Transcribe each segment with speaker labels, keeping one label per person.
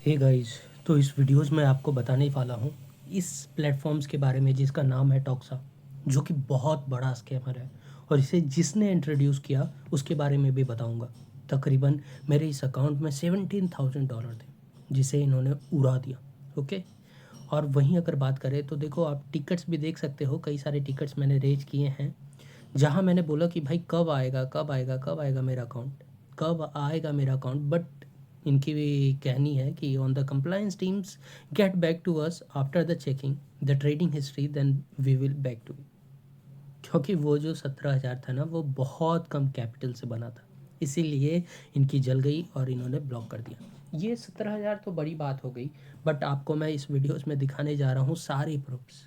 Speaker 1: Hey guys, तो इस videos में आपको बताने वाला हूँ इस प्लेटफॉर्म्स के बारे में जिसका नाम है टॉक्सा, जो कि बहुत बड़ा स्कैमर है। और इसे जिसने इंट्रोड्यूस किया उसके बारे में भी बताऊँगा। तकरीबन मेरे इस अकाउंट में $17,000 थे जिसे इन्होंने उड़ा दिया। ओके। और वहीं अगर बात करें तो देखो, आप टिकट्स भी देख सकते हो, कई सारे टिकट्स मैंने रेज किए हैं जहाँ मैंने बोला कि भाई कब आएगा, कब आएगा, कब आएगा मेरा अकाउंट, कब आएगा मेरा अकाउंट। बट इनकी भी कहनी है कि on the compliance teams get back to us after the checking the trading history, then we will back to. क्योंकि वो जो 17,000 था ना, वो बहुत कम कैपिटल से बना था, इसीलिए इनकी जल गई और इन्होंने ब्लॉक कर दिया। ये 17,000 तो बड़ी बात हो गई, बट आपको मैं इस वीडियोस में दिखाने जा रहा हूँ सारे प्रूफ्स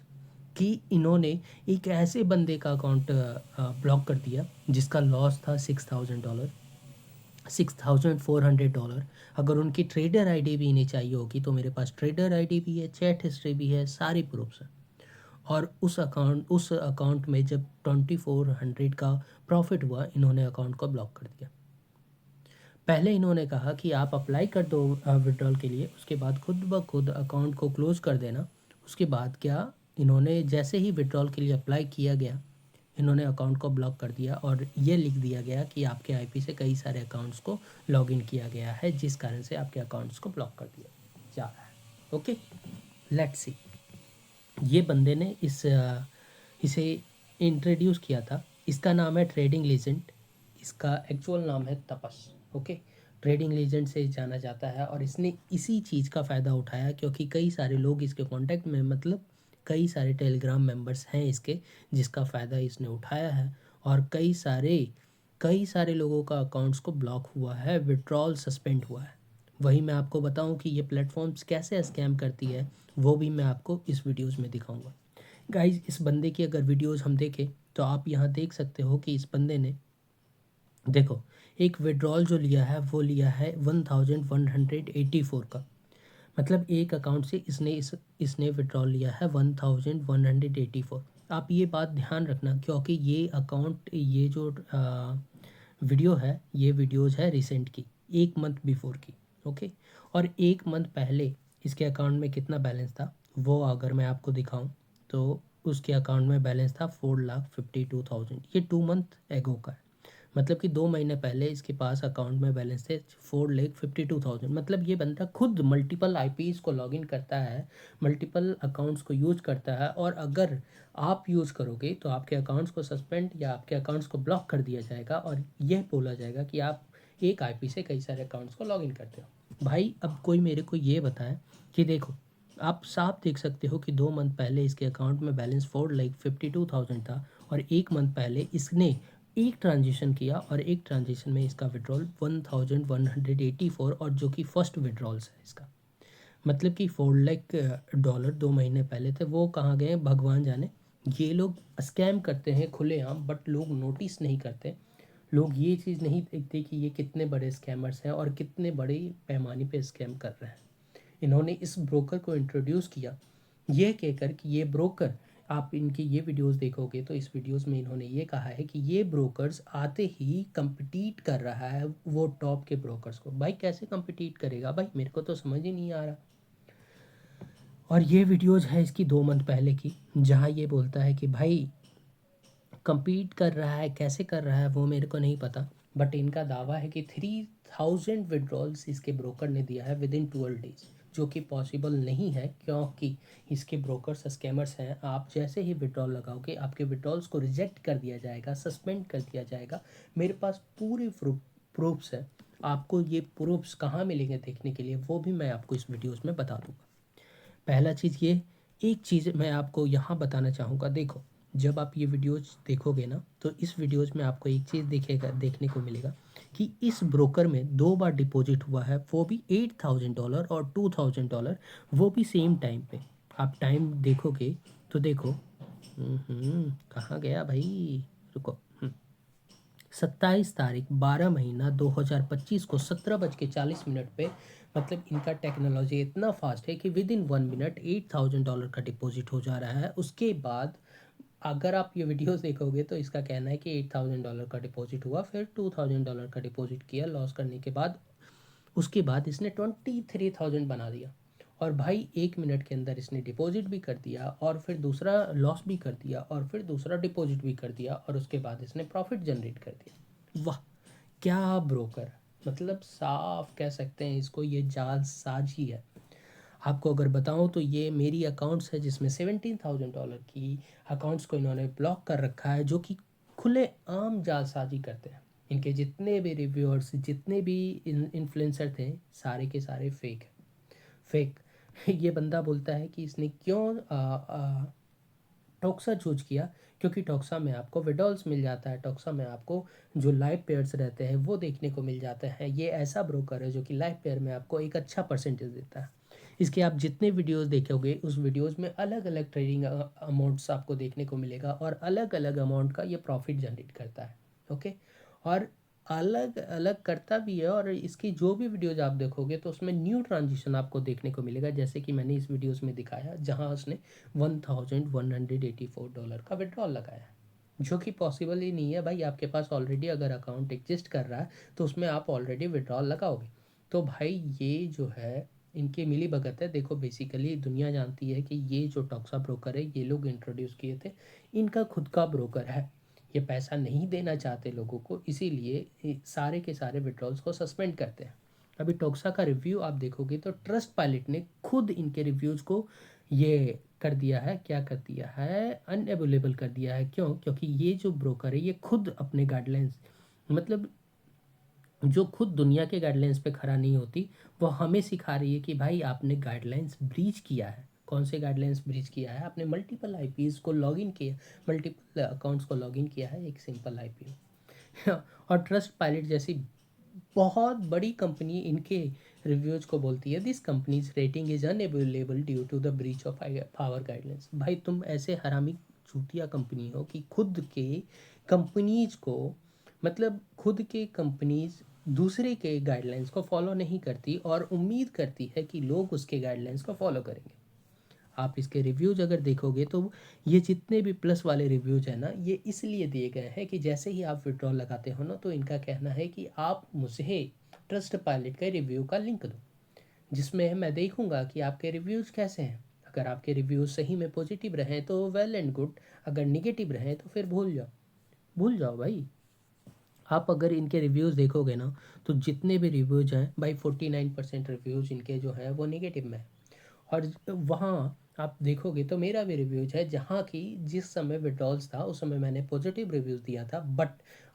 Speaker 1: कि इन्होंने एक ऐसे बंदे का अकाउंट ब्लॉक कर दिया जिसका लॉस था $6,000, $6,400। अगर उनकी ट्रेडर आईडी भी इन्हें चाहिए होगी तो मेरे पास ट्रेडर आईडी भी है, चैट हिस्ट्री भी है, सारी प्रूफ्स हैं। और उस अकाउंट में जब 2,400 का प्रॉफिट हुआ, इन्होंने अकाउंट को ब्लॉक कर दिया। पहले इन्होंने कहा कि आप अप्लाई कर दो विड्रॉल के लिए, उसके बाद खुद ब खुद अकाउंट को क्लोज कर देना। उसके बाद क्या, इन्होंने जैसे ही विड्रॉल के लिए अप्लाई किया गया, इन्होंने अकाउंट को ब्लॉक कर दिया और ये लिख दिया गया कि आपके आईपी से कई सारे अकाउंट्स को लॉगिन किया गया है, जिस कारण से आपके अकाउंट्स को ब्लॉक कर दिया जा रहा है। Okay, let's see. ये बंदे ने इसे इंट्रोड्यूस किया था। इसका नाम है ट्रेडिंग लीजेंड। इसका एक्चुअल नाम है तपस। ओके, ट्रेडिंग लीजेंड से जाना जाता है और इसने इसी चीज़ का फ़ायदा उठाया क्योंकि कई सारे लोग इसके कांटेक्ट में, मतलब कई सारे टेलीग्राम मेंबर्स हैं इसके, जिसका फ़ायदा इसने उठाया है। और कई सारे लोगों का अकाउंट्स को ब्लॉक हुआ है, विड्रॉल सस्पेंड हुआ है। वही मैं आपको बताऊं कि ये प्लेटफॉर्म्स कैसे स्कैम करती है, वो भी मैं आपको इस वीडियोस में दिखाऊंगा। गाइज, इस बंदे की अगर वीडियोस हम देखें तो आप यहाँ देख सकते हो कि इस बंदे ने, देखो, एक विड्रॉल जो लिया है वो लिया है 1,184 का। मतलब एक अकाउंट से इसने विड्रॉल लिया है 1,184। आप ये बात ध्यान रखना क्योंकि ये अकाउंट, ये जो वीडियो है, ये वीडियोज़ है रिसेंट की, एक मंथ बिफोर की। ओके। और एक मंथ पहले इसके अकाउंट में कितना बैलेंस था वो अगर मैं आपको दिखाऊं तो उसके अकाउंट में बैलेंस था 4,52,000। ये 2 मंथ एगो का है। मतलब कि 2 महीने पहले इसके पास अकाउंट में बैलेंस थे 4,52,000। मतलब ये बंदा खुद मल्टीपल आईपीज को लॉगिन करता है, मल्टीपल अकाउंट्स को यूज करता है। और अगर आप यूज़ करोगे तो आपके अकाउंट्स को सस्पेंड या आपके अकाउंट्स को ब्लॉक कर दिया जाएगा और यह बोला जाएगा कि आप एक आईपी से कई सारे अकाउंट्स को लॉगिन करते हो। भाई, अब कोई मेरे को ये बताए कि देखो, आप साफ देख सकते हो कि 2 मंथ पहले इसके अकाउंट में बैलेंस 4,52,000 था और एक मंथ पहले इसने एक ट्रांजेक्शन किया और एक ट्रांजेक्शन में इसका विड्रॉल 1,184, और जो कि फर्स्ट विड्रॉल्स है इसका। मतलब कि $4 लाख 2 महीने पहले थे, वो कहाँ गए भगवान जाने। ये लोग स्कैम करते हैं खुलेआम, बट लोग नोटिस नहीं करते। लोग ये चीज़ नहीं देखते कि ये कितने बड़े स्कैमर्स हैं और कितने बड़े पैमाने पे स्कैम कर रहे हैं। इन्होंने इस ब्रोकर को इंट्रोड्यूस किया ये कहकर कि ये ब्रोकर, आप इनकी ये वीडियोस देखोगे तो इस वीडियोस में इन्होंने ये कहा है कि ये ब्रोकर्स आते ही compete कर रहा है वो टॉप के ब्रोकर्स को। भाई, कैसे compete करेगा भाई, मेरे को तो समझ ही नहीं आ रहा। और ये वीडियोस है इसकी 2 मंथ पहले की, जहाँ ये बोलता है कि भाई compete कर रहा है, कैसे कर रहा है वो मेरे को नहीं पता। बट इनका दावा है कि 3,000 विड्रॉल्स इसके ब्रोकर ने दिया है विद इन 12 डेज, जो कि पॉसिबल नहीं है क्योंकि इसके ब्रोकर्स स्कैमर्स हैं। आप जैसे ही विड्रॉल लगाओगे आपके विड्रॉल्स को रिजेक्ट कर दिया जाएगा, सस्पेंड कर दिया जाएगा। मेरे पास पूरे प्रूफ्स हैं। आपको ये प्रूफ्स कहाँ मिलेंगे देखने के लिए, वो भी मैं आपको इस वीडियोस में बता दूंगा। पहला चीज़ ये, एक चीज़ मैं आपको यहाँ बताना चाहूँगा। देखो, जब आप ये वीडियोज़ देखोगे ना तो इस वीडियोज़ में आपको एक चीज़ देखने को मिलेगा कि इस ब्रोकर में 2 बार डिपॉजिट हुआ है, वो भी $8,000 और $2,000, वो भी सेम टाइम पे। आप टाइम देखोगे तो देखो, कहाँ गया भाई, रुको। 27 तारीख 12 महीना 2025 को 17:40 पे, मतलब इनका टेक्नोलॉजी इतना फास्ट है कि विद इन 1 मिनट $8,000 का डिपॉजिट हो जा रहा है। उसके बाद अगर आप ये वीडियोस देखोगे तो इसका कहना है कि $8,000 का डिपॉजिट हुआ, फिर $2,000 का डिपॉजिट किया लॉस करने के बाद, उसके बाद इसने 23,000 बना दिया, और भाई 1 मिनट के अंदर इसने डिपॉजिट भी कर दिया, और फिर दूसरा लॉस भी कर दिया, और फिर दूसरा डिपॉजिट भी कर दिया, और उसके बाद इसने प्रॉफिट जनरेट कर दिया। वाह, क्या ब्रोकर! मतलब साफ कह सकते हैं इसको, ये जालसाजी है। आपको अगर बताऊं तो ये मेरी अकाउंट्स है जिसमें $17,000 की अकाउंट्स को इन्होंने ब्लॉक कर रखा है, जो कि खुले आम जालसाजी करते हैं। इनके जितने भी रिव्यूअर्स, जितने भी इन्फ्लुएंसर थे, सारे के सारे फेक है, फेक। ये बंदा बोलता है कि इसने क्यों टोक्सा चूज किया, क्योंकि टोक्सा में आपको विड्रॉल्स मिल जाता है, टोक्सा में आपको जो लाइव पेयर्स रहते हैं वो देखने को मिल जाते हैं। ये ऐसा ब्रोकर है जो कि लाइव पेयर में आपको एक अच्छा परसेंटेज देता है। इसके आप जितने वीडियोस देखोगे उस वीडियोस में अलग अलग ट्रेडिंग अमाउंट्स आपको देखने को मिलेगा, और अलग अलग अमाउंट का ये प्रॉफिट जनरेट करता है। ओके, और अलग अलग करता भी है, और इसकी जो भी वीडियोज आप देखोगे तो उसमें न्यू ट्रांजिशन आपको देखने को मिलेगा, जैसे कि मैंने इस वीडियोस में दिखाया जहां उसने $1,184 का विड्रॉल लगाया है, जो कि पॉसिबल ही नहीं है भाई। आपके पास ऑलरेडी अगर अकाउंट एग्जिस्ट कर रहा है तो उसमें आप ऑलरेडी विड्रॉल लगाओगे। तो भाई ये जो है इनकी मिली भगत है। देखो, बेसिकली दुनिया जानती है कि ये जो टॉक्सा ब्रोकर है ये लोग इंट्रोड्यूस किए थे, इनका खुद का ब्रोकर है, ये पैसा नहीं देना चाहते लोगों को, इसीलिए सारे के सारे विड्रॉल्स को सस्पेंड करते हैं। अभी टोक्सा का रिव्यू आप देखोगे तो ट्रस्ट पायलट ने खुद इनके रिव्यूज़ को ये कर दिया है, क्या कर दिया है, अनअवेलेबल कर दिया है। क्यों? क्योंकि ये जो ब्रोकर है ये खुद अपने गाइडलाइंस, मतलब जो खुद दुनिया के गाइडलाइंस पे खड़ा नहीं होती, वो हमें सिखा रही है कि भाई आपने गाइडलाइंस ब्रीच किया है। कौन से गाइडलाइंस ब्रीच किया है? आपने मल्टीपल आईपीज को लॉगिन किया, मल्टीपल अकाउंट्स को लॉगिन किया है एक सिंपल आईपी। और ट्रस्ट पायलट जैसी बहुत बड़ी कंपनी इनके रिव्यूज को बोलती है, this company's rating is unavailable due to the breach of our guidelines. भाई तुम ऐसे हरामी चूतिया कंपनी हो कि खुद के कंपनीज को, मतलब खुद के कंपनीज दूसरे के गाइडलाइंस को फॉलो नहीं करती और उम्मीद करती है कि लोग उसके गाइडलाइंस को फॉलो करेंगे। आप इसके रिव्यूज़ अगर देखोगे तो ये जितने भी प्लस वाले रिव्यूज़ हैं ना, ये इसलिए दिए गए हैं कि जैसे ही आप विड्रॉल लगाते हो ना, तो इनका कहना है कि आप मुझे ट्रस्ट पायलट के रिव्यू का लिंक दो, जिसमें मैं देखूंगा कि आपके रिव्यूज़ कैसे हैं। अगर आपके रिव्यूज़ सही में पॉजिटिव रहें तो वेल एंड गुड, अगर निगेटिव रहें तो फिर भूल जाओ, भूल जाओ भाई। आप अगर इनके रिव्यूज़ देखोगे ना, तो जितने भी रिव्यूज़ हैं भाई 49% रिव्यूज़ इनके जो हैं वो निगेटिव में है। और वहाँ आप देखोगे तो मेरा भी रिव्यूज है, जहाँ की जिस समय विड्रॉल्स था उस समय मैंने पॉजिटिव रिव्यूज़ दिया था, बट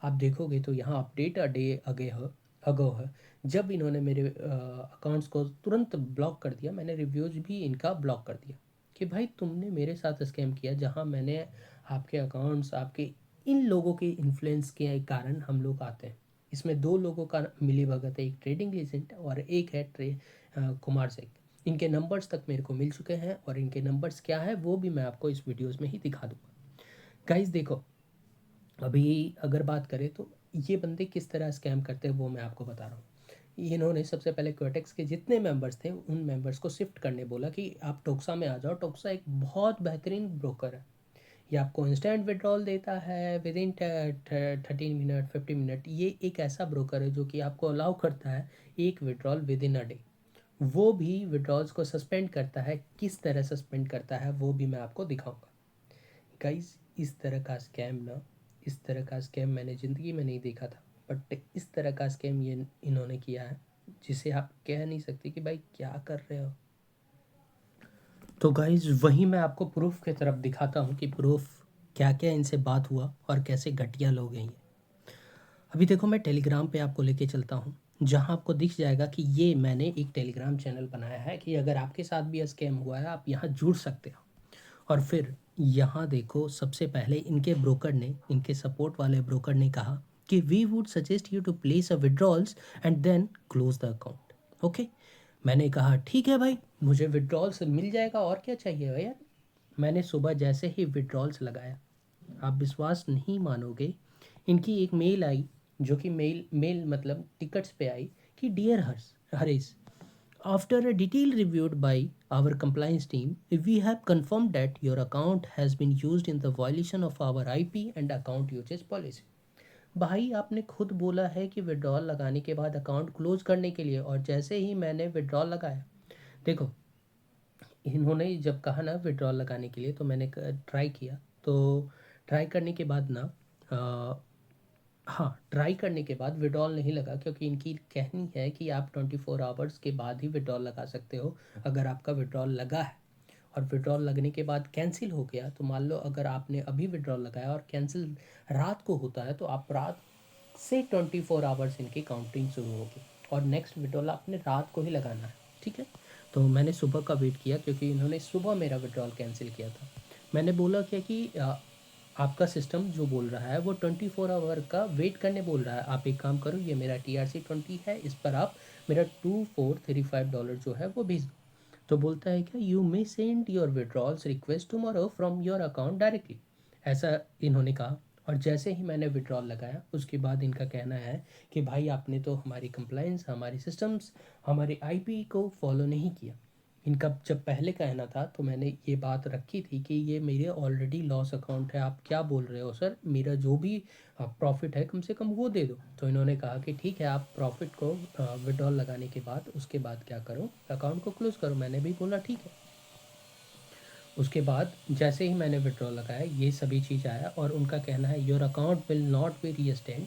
Speaker 1: आप देखोगे तो यहाँ अपडेट अ डे अगे है, अगो है, जब इन्होंने मेरे अकाउंट्स को तुरंत ब्लॉक कर दिया, मैंने रिव्यूज़ भी इनका ब्लॉक कर दिया कि भाई तुमने मेरे साथ स्कैम किया। जहाँ मैंने आपके अकाउंट्स, आपके इन लोगों के इन्फ्लुएंस के कारण हम लोग आते हैं। इसमें दो लोगों का मिली भगत है, एक ट्रेडिंग लेजेंड और एक है कुमार सिंह। इनके नंबर्स तक मेरे को मिल चुके हैं, और इनके नंबर्स क्या है वो भी मैं आपको इस वीडियोस में ही दिखा दूंगा। गाइस देखो, अभी अगर बात करें तो ये बंदे किस तरह स्कैम करते हैं वो मैं आपको बता रहा हूँ। इन्होंने सबसे पहले क्वेटेक्स के जितने मेंबर्स थे उन मेंबर्स को शिफ्ट करने बोला कि आप टोक्सा में आ जाओ। टोक्सा एक बहुत बेहतरीन ब्रोकर है, ये आपको इंस्टेंट विड्रॉल देता है विद इन 13 मिनट 50 मिनट। ये एक ऐसा ब्रोकर है जो कि आपको अलाउ करता है एक withdrawal with in a day. वो भी विड्रॉल्स को सस्पेंड करता है, किस तरह सस्पेंड करता है वो भी मैं आपको दिखाऊंगा। गाइस इस तरह का स्कैम ना, इस तरह का स्कैम मैंने ज़िंदगी में नहीं देखा था, बट इस तरह का स्कैम ये इन्होंने किया है जिसे आप कह नहीं सकते कि भाई क्या कर रहे हो। तो गाइस वही मैं आपको प्रूफ की तरफ दिखाता हूँ कि प्रूफ क्या क्या इनसे बात हुआ और कैसे घटिया लोग हैं ये। अभी देखो, मैं टेलीग्राम पे आपको लेके चलता हूँ, जहाँ आपको दिख जाएगा कि ये मैंने एक टेलीग्राम चैनल बनाया है कि अगर आपके साथ भी स्कैम हुआ है आप यहाँ जुड़ सकते हो। और फिर यहाँ देखो, सबसे पहले इनके ब्रोकर ने, इनके सपोर्ट वाले ब्रोकर ने कहा कि we would suggest you to place a withdrawals and then close the account. Okay, मैंने कहा ठीक है भाई, मुझे विड्रॉल्स मिल जाएगा और क्या चाहिए भैया। मैंने सुबह जैसे ही विड्रॉल्स लगाया, आप विश्वास नहीं मानोगे, इनकी एक मेल आई, जो कि मेल मेल मतलब टिकट्स पे आई कि dear Harish, after a detailed review by our compliance team, we have confirmed that your account has been used in the violation of our IP and account usage policy. भाई आपने खुद बोला है कि विड्रॉल लगाने के बाद अकाउंट क्लोज करने के लिए, और जैसे ही मैंने विड्रॉल लगाया, देखो इन्होंने जब कहा ना विड्रॉल लगाने के लिए, तो मैंने ट्राई किया। तो ट्राई करने के बाद ना हाँ, ट्राई करने के बाद विड्रॉल नहीं लगा, क्योंकि इनकी कहनी है कि आप 24 आवर्स के बाद ही विड्रॉल लगा सकते हो। अगर आपका विड्रॉल लगा है और विड्रॉल लगने के बाद कैंसिल हो गया, तो मान लो अगर आपने अभी विड्रॉल लगाया और कैंसिल रात को होता है, तो आप रात से 24 आवर्स इनकी काउंटिंग शुरू होगी, और नेक्स्ट विड्रॉल आपने रात को ही लगाना है। ठीक है, तो मैंने सुबह का वेट किया, क्योंकि इन्होंने सुबह मेरा विड्रॉल कैंसिल किया था। मैंने बोला क्या कि आपका सिस्टम जो बोल रहा है वो 24 आवर का वेट करने बोल रहा है। आप एक काम करो, ये मेरा TRC 20 है, इस पर आप मेरा $2435 जो है वो भेज दो। तो बोलता है क्या, you may send your withdrawals request tomorrow from your account directly, ऐसा इन्होंने कहा। और जैसे ही मैंने विड्रॉल लगाया, उसके बाद इनका कहना है कि भाई आपने तो हमारी कंप्लाइंस, हमारी सिस्टम्स, हमारे IP को फॉलो नहीं किया। इनका जब पहले कहना था, तो मैंने ये बात रखी थी कि ये मेरे ऑलरेडी लॉस अकाउंट है, आप क्या बोल रहे हो सर, मेरा जो भी प्रॉफिट है कम से कम वो दे दो। तो इन्होंने कहा कि ठीक है, आप प्रॉफिट को विड्रॉल लगाने के बाद उसके बाद क्या करो, अकाउंट को क्लोज करो। मैंने भी बोला ठीक है। उसके बाद जैसे ही मैंने विड्रॉल लगाया, ये सभी चीज़ आया, और उनका कहना है your account will not be रीस्टेंड,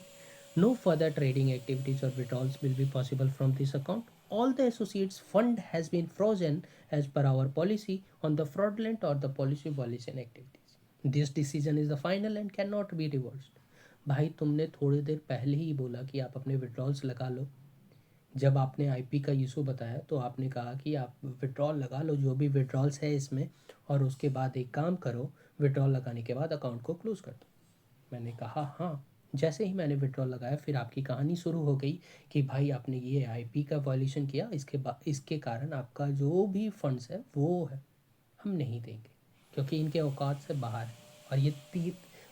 Speaker 1: no further trading activities or withdrawals will be possible from this account. All the associates fund has been frozen as per our policy on the fraudulent or the policy violation activities. This decision is the final and cannot be reversed. भाई तुमने थोड़ी देर पहले ही बोला कि आप अपने withdrawals लगा लो। जब आपने IP का इशू बताया, तो आपने कहा कि आप विड्रॉल लगा लो, जो भी विड्रॉल्स है इसमें, और उसके बाद एक काम करो, विड्रॉल लगाने के बाद अकाउंट को क्लोज कर दो। मैंने कहा हाँ। जैसे ही मैंने विड्रॉल लगाया, फिर आपकी कहानी शुरू हो गई कि भाई आपने ये IP का वॉल्यूशन किया, इसके कारण आपका जो भी फंड्स है वो है हम नहीं देंगे, क्योंकि इनके औकात से बाहर है।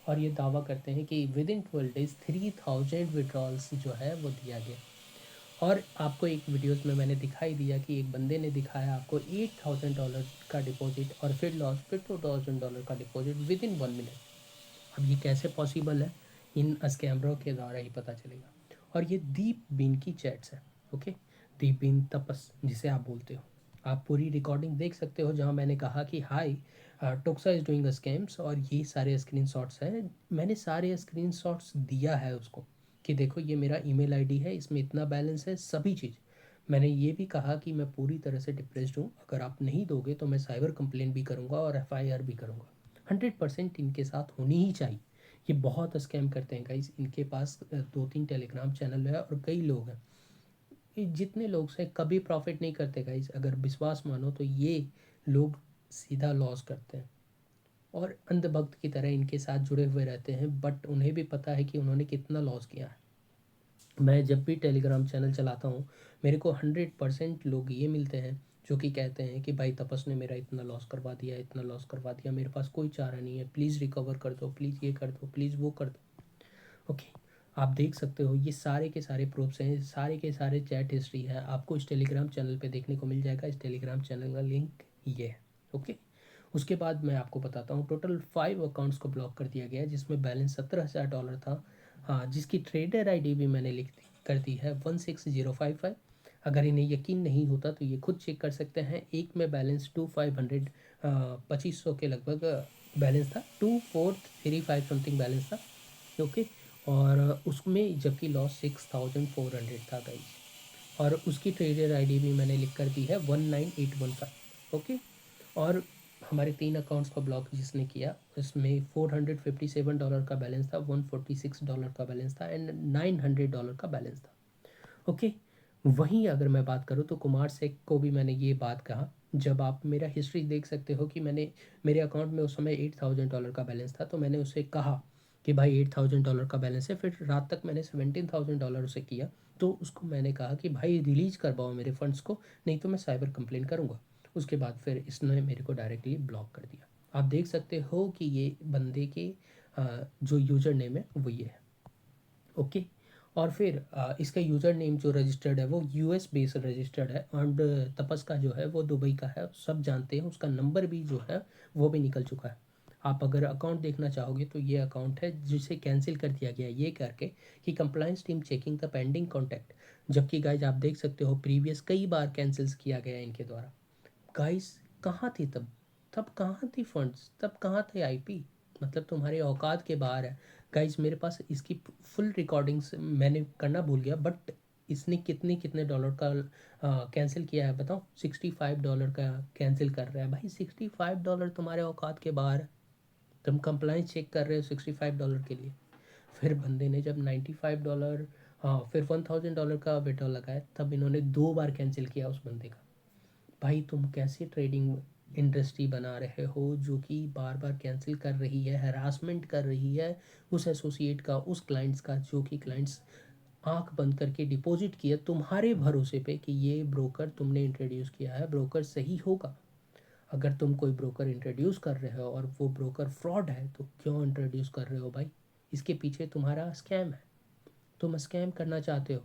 Speaker 1: और ये दावा करते हैं कि विद इन 12 डेज 3000 विड्रॉल्स जो है वो दिया गया। और आपको एक वीडियोस में मैंने दिखाई दिया कि एक बंदे ने दिखाया आपको $8000 का डिपॉजिट, और फिर लॉस, फिर $2000 का डिपॉजिट विद इन 1 मिनट। अब ये कैसे पॉसिबल है, इन स्कैमरों के द्वारा ही पता चलेगा। और ये दीप बीन की चैट्स है। ओके, दीप बीन तपस जिसे आप बोलते हो, आप पूरी रिकॉर्डिंग देख सकते हो, जहाँ मैंने कहा कि हाई टोक्सा इज डूइंग स्कैम्स, और ये सारे स्क्रीनशॉट्स हैं। मैंने सारे स्क्रीनशॉट्स दिया है उसको कि देखो ये मेरा ईमेल ID है, इसमें इतना बैलेंस है, सभी चीज़। मैंने ये भी कहा कि मैं पूरी तरह से डिप्रेस्ड हूँ, अगर आप नहीं दोगे तो मैं साइबर कंप्लेन भी करूँगा और FIR भी करूँगा। 100% इनके साथ होनी ही चाहिए। ये बहुत स्कैम करते हैं गाइस, इनके पास 2-3 टेलीग्राम चैनल है और कई लोग हैं। ये जितने लोग से कभी प्रॉफिट नहीं करते गाइस, अगर विश्वास मानो तो ये लोग सीधा लॉस करते हैं, और अंधभक्त की तरह इनके साथ जुड़े हुए रहते हैं, बट उन्हें भी पता है कि उन्होंने कितना लॉस किया है। मैं जब भी टेलीग्राम चैनल चलाता हूँ, मेरे को 100% लोग ये मिलते हैं जो कि कहते हैं कि भाई तपस ने मेरा इतना लॉस करवा दिया, इतना लॉस करवा दिया, मेरे पास कोई चारा नहीं है, प्लीज़ रिकवर कर दो, प्लीज़ ये कर दो, प्लीज़ वो कर दो। ओके, आप देख सकते हो ये सारे के सारे प्रूफ्स हैं, सारे के सारे चैट हिस्ट्री है, आपको इस टेलीग्राम चैनल पे देखने को मिल जाएगा। इस टेलीग्राम चैनल का लिंक ये है। ओके, उसके बाद मैं आपको बताता हूँ, टोटल 5 अकाउंट्स को ब्लॉक कर दिया गया है, जिसमें बैलेंस $17,000 था। हाँ, जिसकी ट्रेडर ID भी मैंने लिख दी कर दी है 16055। अगर इन्हें यकीन नहीं होता तो ये खुद चेक कर सकते हैं। एक में बैलेंस 2500 2500 के लगभग बैलेंस था, 2435 समथिंग बैलेंस था। ओके, और उसमें जबकि लॉस 6400 था गाइस। और उसकी ट्रेडर ID भी मैंने लिख कर दी है 19815। ओके, और हमारे 3 अकाउंट्स को ब्लॉक जिसने किया, उसमें $457 का बैलेंस था, $146 का बैलेंस था, एंड $900 का बैलेंस था। ओके, वहीं अगर मैं बात करूँ तो कुमार सेक को भी मैंने ये बात कहा। जब आप मेरा हिस्ट्री देख सकते हो कि मैंने मेरे अकाउंट में उस समय $8000 का बैलेंस था, तो मैंने उसे कहा कि भाई $8000 का बैलेंस है, फिर रात तक मैंने $17,000 उसे किया। तो उसको मैंने कहा कि भाई रिलीज करवाओ मेरे फंड्स को, नहीं तो मैं साइबर कंप्लेन करूँगा। उसके बाद फिर इसने मेरे को डायरेक्टली ब्लॉक कर दिया। आप देख सकते हो कि ये बंदे के जो यूज़र नेम है वो ये है। ओके, और फिर इसका यूज़र नेम जो रजिस्टर्ड है वो US बेस्ड रजिस्टर्ड है, एंड तपस का जो है वो दुबई का है, सब जानते हैं। उसका नंबर भी जो है वो भी निकल चुका है। आप अगर अकाउंट देखना चाहोगे तो ये अकाउंट है जिसे कैंसिल कर दिया गया ये करके कि compliance team checking the pending contact. जबकि गाइज आप देख सकते हो प्रीवियस कई बार कैंसिल्स किया गया है इनके द्वारा। गाइस कहाँ थी तब? तब कहाँ थी फंड्स? तब कहाँ थे आईपी? मतलब तुम्हारे औकात के बाहर है। गाइस मेरे पास इसकी फुल रिकॉर्डिंग्स मैंने करना भूल गया, बट इसने कितने कितने डॉलर का कैंसिल किया है बताओ। $65 का कैंसिल कर रहा है भाई। $65 तुम्हारे औकात के बाहर है। तुम कंप्लाइंस चेक कर रहे हो $65 के लिए। फिर बंदे ने जब $95, हाँ फिर $1000 का विड्रॉल लगाया, तब इन्होंने 2 बार कैंसिल किया उस बंदे का। भाई तुम कैसे ट्रेडिंग इंडस्ट्री बना रहे हो जो कि बार बार कैंसिल कर रही है, हरासमेंट कर रही है उस एसोसिएट का, उस क्लाइंट्स का, जो कि क्लाइंट्स आंख बंद करके डिपॉजिट किया तुम्हारे भरोसे पे कि ये ब्रोकर तुमने इंट्रोड्यूस किया है, ब्रोकर सही होगा। अगर तुम कोई ब्रोकर इंट्रोड्यूस कर रहे हो और वो ब्रोकर फ्रॉड है तो क्यों इंट्रोड्यूस कर रहे हो भाई? इसके पीछे तुम्हारा स्कैम है, तुम स्कैम करना चाहते हो।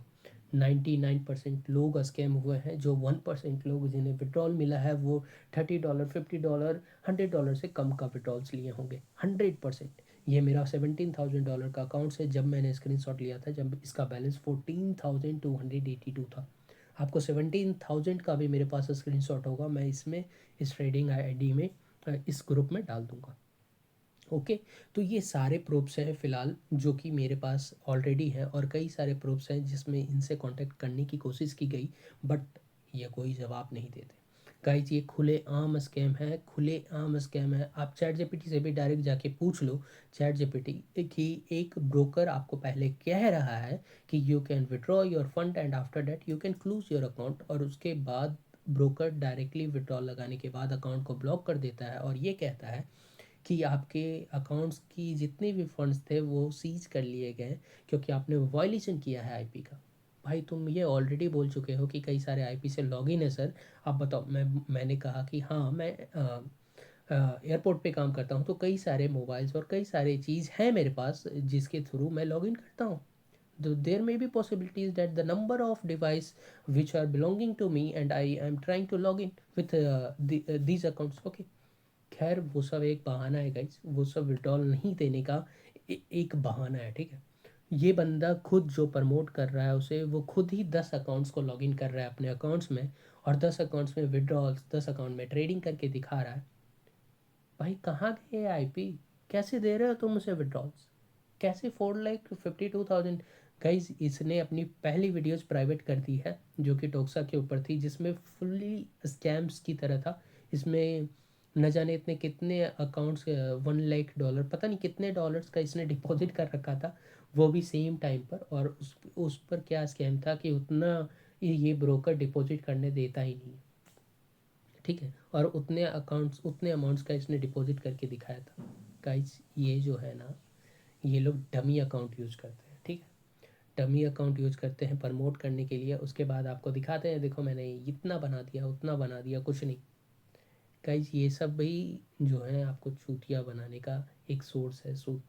Speaker 1: 99% लोग स्कैम हुए हैं। जो 1% लोग जिन्हें विड्रॉल मिला है वो $30, $50, $100 से कम का विड्रॉल्स लिए होंगे। 100%। ये मेरा $17,000 का अकाउंट है जब मैंने स्क्रीनशॉट लिया था, जब इसका बैलेंस 14,282 था। आपको 17,000 का भी मेरे पास स्क्रीनशॉट होगा, मैं इसमें इस ट्रेडिंग आईडी में इस ग्रुप में डाल दूंगा। ओके। तो ये सारे प्रूफ्स हैं फ़िलहाल जो कि मेरे पास ऑलरेडी हैं, और कई सारे प्रूफ्स हैं जिसमें इनसे कांटेक्ट करने की कोशिश की गई, बट ये कोई जवाब नहीं देते। गाइज ये खुले आम स्कैम है, खुले आम स्कैम है। आप चैट जीपीटी से भी डायरेक्ट जाके पूछ लो, चैट जीपीटी, कि एक ब्रोकर आपको पहले कह रहा है कि you can withdraw your fund and after that you can close your account, और उसके बाद ब्रोकर डायरेक्टली विड्रॉल लगाने के बाद अकाउंट को ब्लॉक कर देता है और ये कहता है कि आपके अकाउंट्स की जितने भी फंड्स थे वो सीज कर लिए गए क्योंकि आपने वायलेशन किया है आईपी का। भाई तुम ये ऑलरेडी बोल चुके हो कि कई सारे आईपी से लॉगिन है सर। अब बताओ, मैंने कहा कि हाँ मैं एयरपोर्ट पे काम करता हूँ, तो कई सारे मोबाइल्स और कई सारे चीज़ हैं मेरे पास जिसके थ्रू मैं लॉगिन करता हूँ। There may be possibilities that the number of device which are belonging to me and I am trying to log in with these accounts. Okay. खैर वो सब एक बहाना है गाइज, वो सब विड्रॉल नहीं देने का एक बहाना है, ठीक है। ये बंदा खुद जो प्रमोट कर रहा है उसे, वो खुद ही 10 अकाउंट्स को लॉगिन कर रहा है अपने अकाउंट्स में, और 10 अकाउंट्स में विड्रॉल्स, 10 अकाउंट में ट्रेडिंग करके दिखा रहा है। भाई कहाँ गए आईपी? कैसे दे रहे हो तुम उसे विड्रॉल्स? कैसे 4,52,000? गाइज इसने अपनी पहली वीडियोस प्राइवेट कर दी है जो कि टोक्सा के ऊपर थी, जिसमें फुल्ली स्कैम्स की तरह था। इसमें न जाने इतने कितने अकाउंट्स, $1 लाख, पता नहीं कितने डॉलर्स का इसने डिपॉजिट कर रखा था, वो भी सेम टाइम पर। और उस पर क्या स्कैम था कि उतना ये ब्रोकर डिपॉजिट करने देता ही नहीं, ठीक है। और उतने अकाउंट्स, उतने अमाउंट्स का इसने डिपॉजिट करके दिखाया था। गाइज ये जो है ना, ये लोग डमी अकाउंट यूज करते हैं, ठीक है। डमी अकाउंट यूज करते हैं प्रमोट करने के लिए, उसके बाद आपको दिखाते हैं देखो मैंने इतना बना दिया, उतना बना दिया, कुछ नहीं। गाइज ये सब भी जो है आपको चूतिया बनाने का एक सोर्स है। सो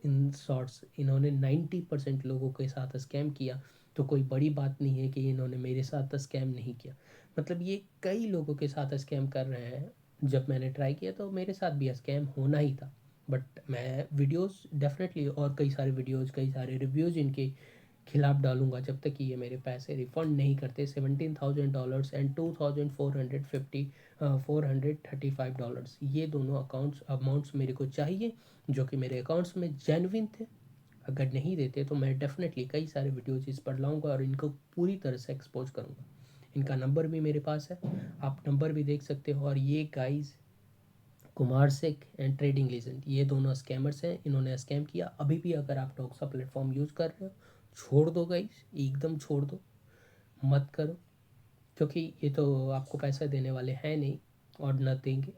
Speaker 1: इन शॉर्ट्स इन्होंने 90% लोगों के साथ स्कैम किया, तो कोई बड़ी बात नहीं है कि इन्होंने मेरे साथ स्कैम नहीं किया। मतलब ये कई लोगों के साथ स्कैम कर रहे हैं। जब मैंने ट्राई किया तो मेरे साथ भी स्कैम होना ही था, बट मैं वीडियोस डेफिनेटली और कई सारे वीडियोस, कई सारे रिव्यूज़ इनके खिलाफ डालूंगा जब तक कि ये मेरे पैसे रिफ़ंड नहीं करते। $17,000 एंड 2,450 $435, ये दोनों अमाउंट्स मेरे को चाहिए जो कि मेरे अकाउंट्स में जेन्युइन थे। अगर नहीं देते तो मैं डेफिनेटली कई सारे वीडियोज इस पर लाऊंगा और इनको पूरी तरह से एक्सपोज करूंगा। इनका नंबर भी मेरे पास है, आप नंबर भी देख सकते हो। और ये guys Kumar Sikh and trading legend, ये दोनों स्कैमर्स हैं, इन्होंने स्कैम किया। अभी भी अगर आप टोक्सा प्लेटफॉर्म यूज़ कर रहे हो, छोड़ दो गाइस, एकदम छोड़ दो, मत करो, क्योंकि ये तो आपको पैसा देने वाले हैं नहीं और न देंगे,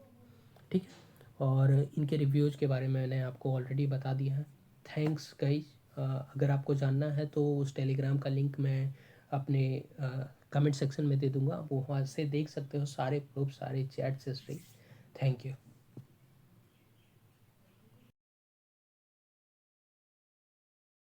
Speaker 1: ठीक है। और इनके रिव्यूज़ के बारे में मैंने आपको ऑलरेडी बता दिया है। Thanks guys. अगर आपको जानना है तो उस टेलीग्राम का लिंक मैं अपने कमेंट सेक्शन में दे दूंगा, वो वहाँ से देख सकते हो सारे प्रूफ, सारे चैट्स हिस्ट्री। Thank you.